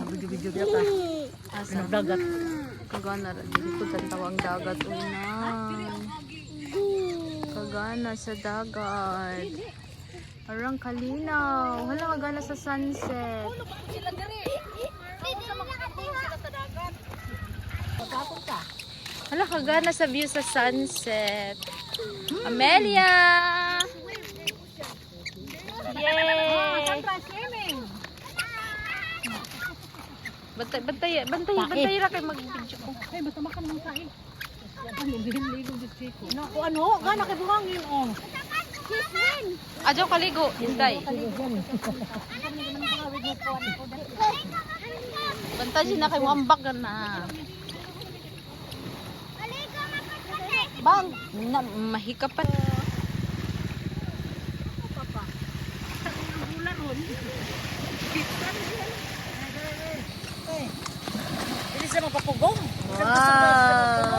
Video-video dia ta. Asa dagat. Kagana ra dili ko tawang dagat unay. Kagana sa dagat. Arang kalinaw. Hala kagana sa sunset. Hala kagana sa view sa sunset. Amelia! Yay! Bantay ra kay mag-video ko. Ay, basta makan ng kain. Ano? Gana kay buhangin, oh. Adyo kaligo, hinday. Bantay siya na kay wambak na. Bang, mahikapan. Hindi siya magpapugong. Wow!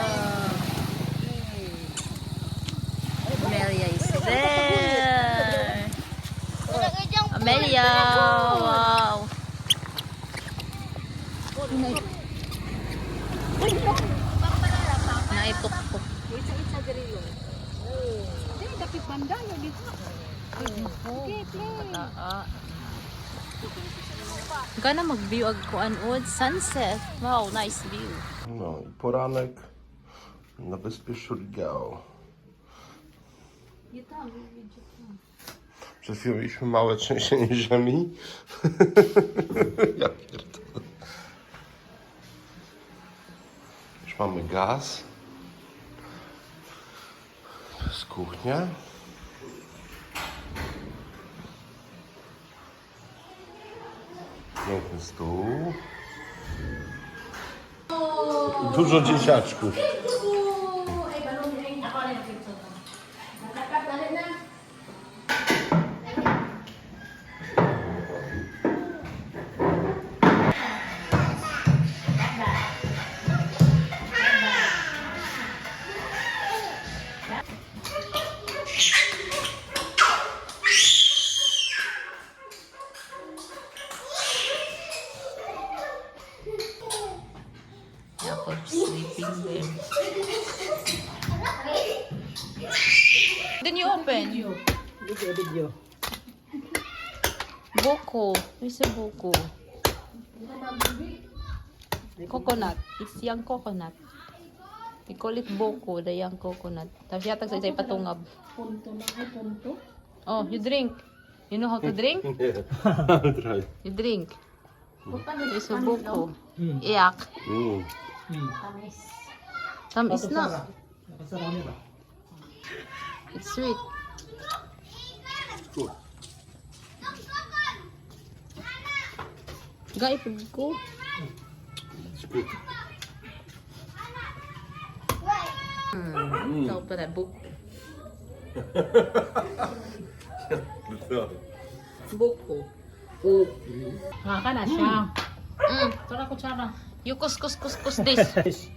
Amelia is there. Amelia! Wow! Naituktok. Dapat banda yun dito. Gana mag-view ag kuan od sunset. Wow, nice view. No, poranek na wyspie Surigao. Przed chwilą mieliśmy małe trzęsienie ziemi. Ja pierdolę. Już mamy gaz. To jest kuchnia. Piękny stół. Dużo dzieciaczków. Jacob sleeping there. Then you open. Video. Buko. Where's the buko? Coconut. It's young coconut. We call it buko, the young coconut. Tapos yata sa isa'y patungab. Punto na ay punto. Oh, you drink. You know how to drink? Try. You drink. It's a buko. Iyak. Tamis. Tamis na. It's sweet. Good. Gaipag ko. It's good. Ikaw pa na book. Buko. Ka na siya. Tara kutsara. You kus this.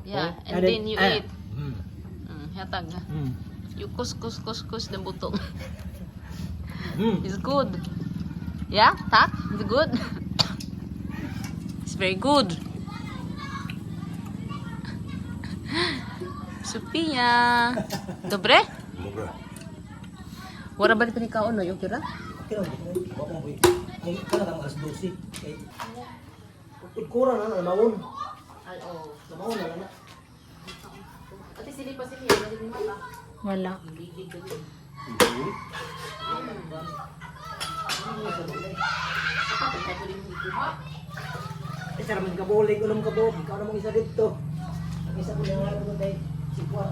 Yeah, and then you eat. Hatag. You kus the butong. It's good. Yeah, tak? It's good. It's very good. Sophia. Dobre? Dobra. Wala ba ito ni kaon, no? Yung kira? Ay, talagang alas 12. Kurang na, namawon. Ay, oh. Namawon na na. Ate, sili pa sili. Wala din mata. Wala. Isa naman kabulig, ulam kabog. Ikaw namang isa dito. Ang isa ko na nga ito tayo. Sikwa.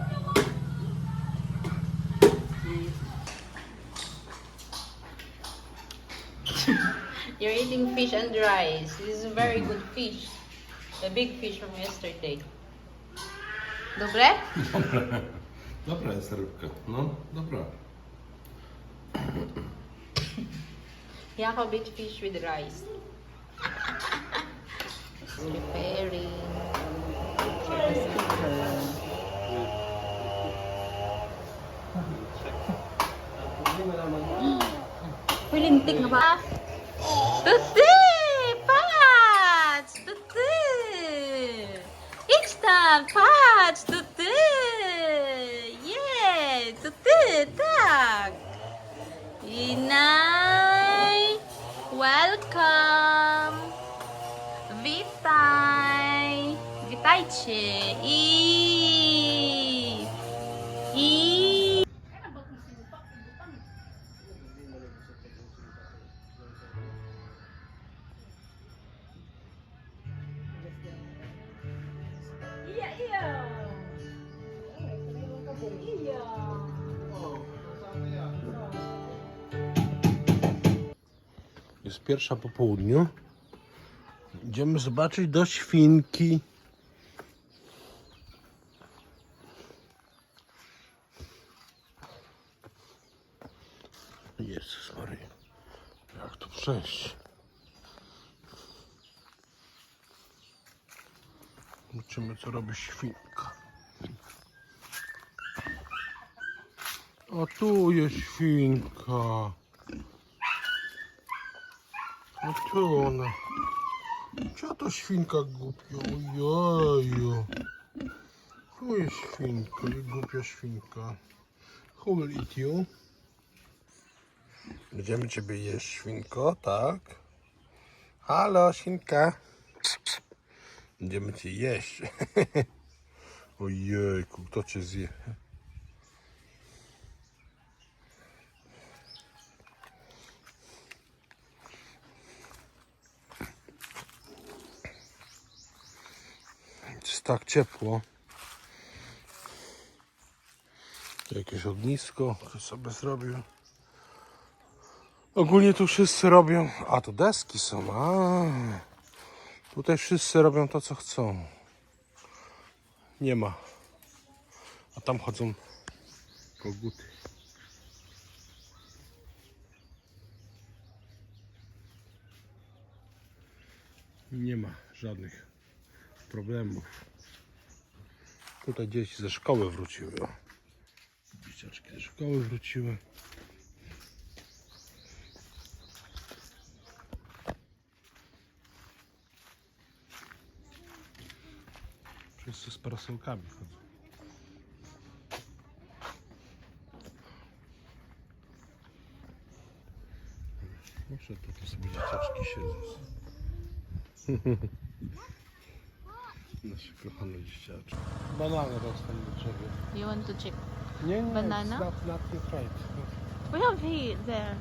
You're eating fish and rice. This is a very good fish. The big fish from yesterday. Dobre? Dobra jest rybka. No, dobra. Jacob eat fish with rice. Preparing. Hindi mo naman. Uy, lintik na ba? Tutu! Patrz! Tutu! Idź tam! Patrz! Tutu! Yeah! Tutu! Tak! Inay! Welcome! Witaj! Witajcie! I... Iya, iya. Iya. Jest 1:00 po południu. Idziemy zobaczyć do świnki. Jezus Maria. Jak tu przejść? Zobaczymy, co robi świnka. A tu jest świnka. A tu ona. Co to świnka głupia? Ojeju. Tu jest świnka, i głupia świnka. Who will eat you? Będziemy ciebie jeść, świnko, tak? Halo, świnka. Będziemy cię jeść. Ojejku, kto cię zje? Jest tak ciepło. Tu jakieś ognisko, ktoś sobie zrobił. Ogólnie tu wszyscy robią. A tu deski są. A, tutaj wszyscy robią to, co chcą. Nie ma. A tam chodzą koguty. Nie ma żadnych problemów. Tutaj dzieci ze szkoły wróciły. O. Dzieciaczki ze szkoły wróciły. Wszyscy z parasolkami chodzą. Muszę tutaj sobie dzieciaczki siedzą. Nasze kochane dzieciaczki. Banany rosną na drzewie. You want to check? Nie, nie, Banana? Not yet right. We have here, there.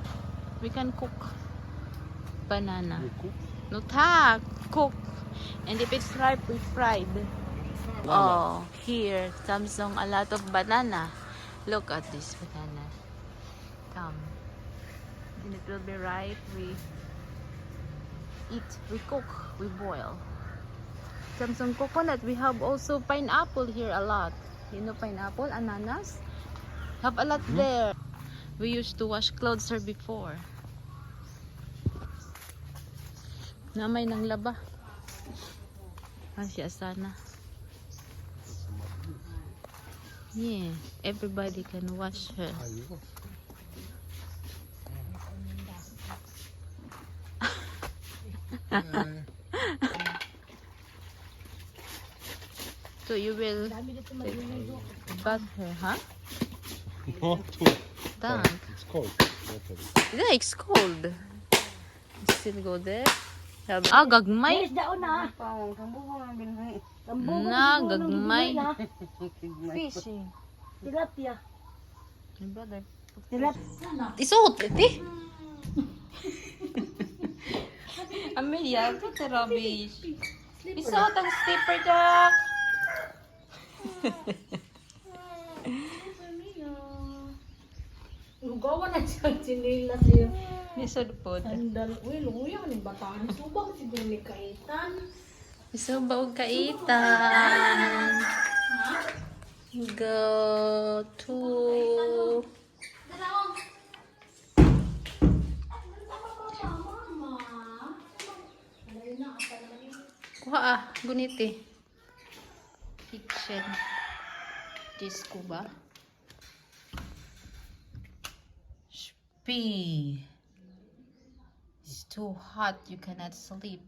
We can cook banana. You cook? No tak, cook. And if it's ripe, we fried. Oh, here, Samsung, a lot of banana. Look at this banana. Come. Then it will be ripe. We eat, we cook, we boil. Samsung coconut. We have also pineapple here a lot. You know pineapple, ananas? Have a lot there. We used to wash clothes here before. Namay ng laba. Asya sana. Yeah, everybody can wash her. Ayun. So you will bath her, huh? Not too. Done. It's cold. Yeah, it's cold. Still go there. Ah, gagmay. daon na. Na, gagmay. Fish. Tilapia. Brother. Tilapia. Isuot, iti. Amelia, ito rubbish. Isuot ang slipper, Jack. Lugawan na siya chinila siya. Isod po. Sandal. Uy, luya ni bataan. Subang siguro ni Kaitan. Isod ba og kaitan? Go to... Kuha guniti. Kitchen. Disco ba? Spi. too hot, you cannot sleep.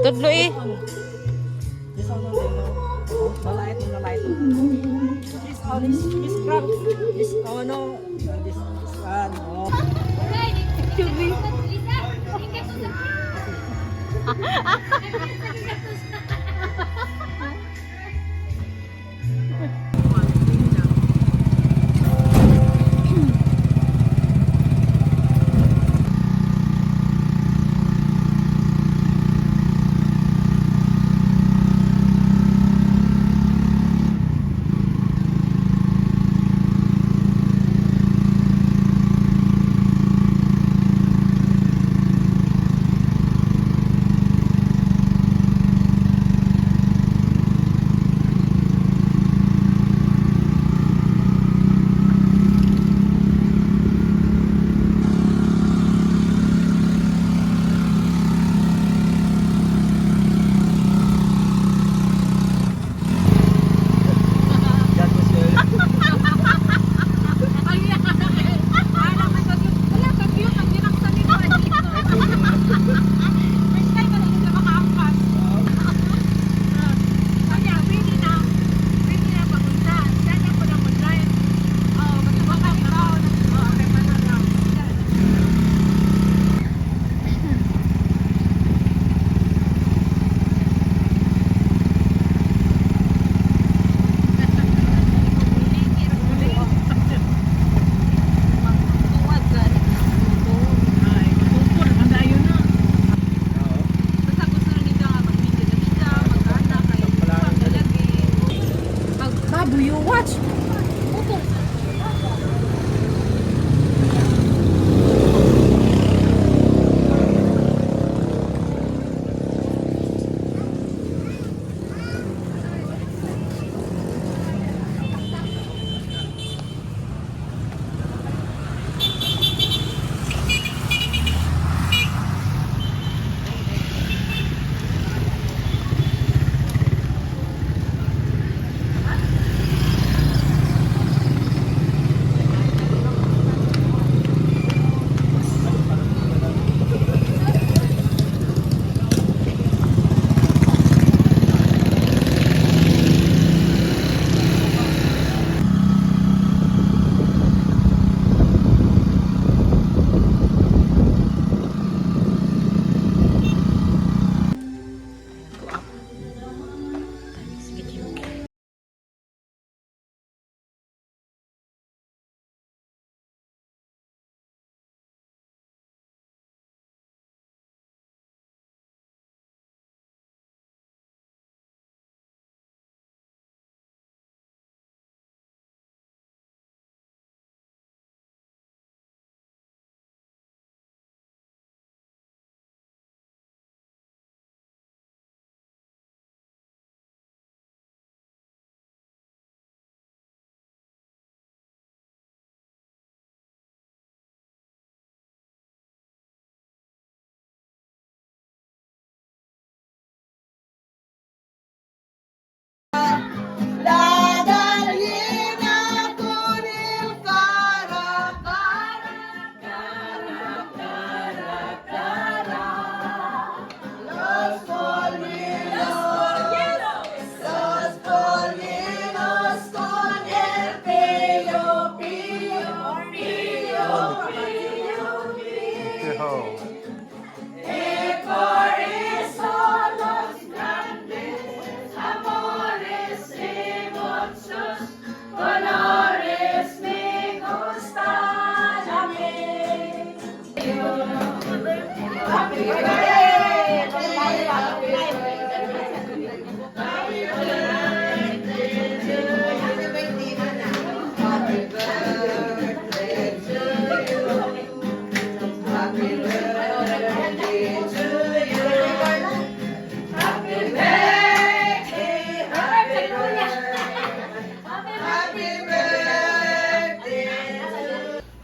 Tudlo eh. This one, lalait mo, lalait mo. This crab, this, oh no, this one, oh. Babu, you watch.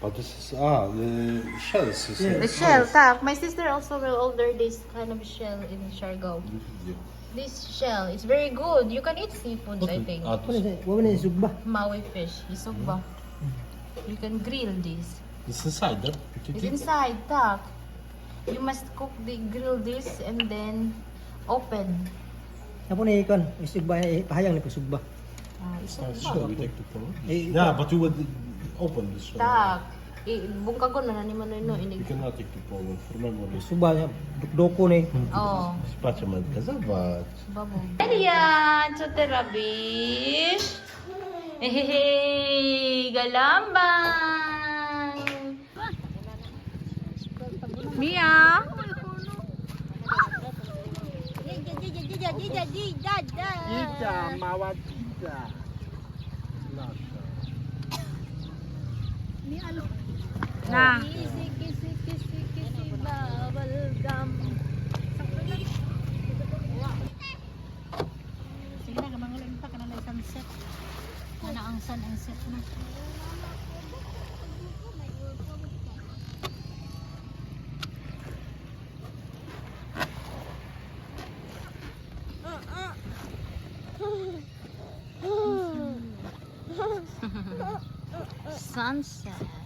But this is shells. You Yeah. The shell, tak. My sister also will order this kind of shell in Siargao. This shell, it's very good. You can eat seafoods, I think. What is it? What is it? Sugba. Maui fish, isugba. You can grill this. It's inside, huh? It's inside, tak. You must grill this and then open. Apa ni ikon? Sugba, pahayang ni po sugba. Isugba. we take the pork. Eh, Yeah, but you would open this one. Tak. Bungkagon na ni Manoy no You inig. cannot take the pork. Remember this. Sugba niya, doko ni. Oh, Spatchaman kazavat. babong. Ayan, so terabish. Hehehe, galambang. Mia. Ida, mawat ida. Na. Sige na, mangulan pa ka na lang sunset. Ano ang sunset na? Sunset.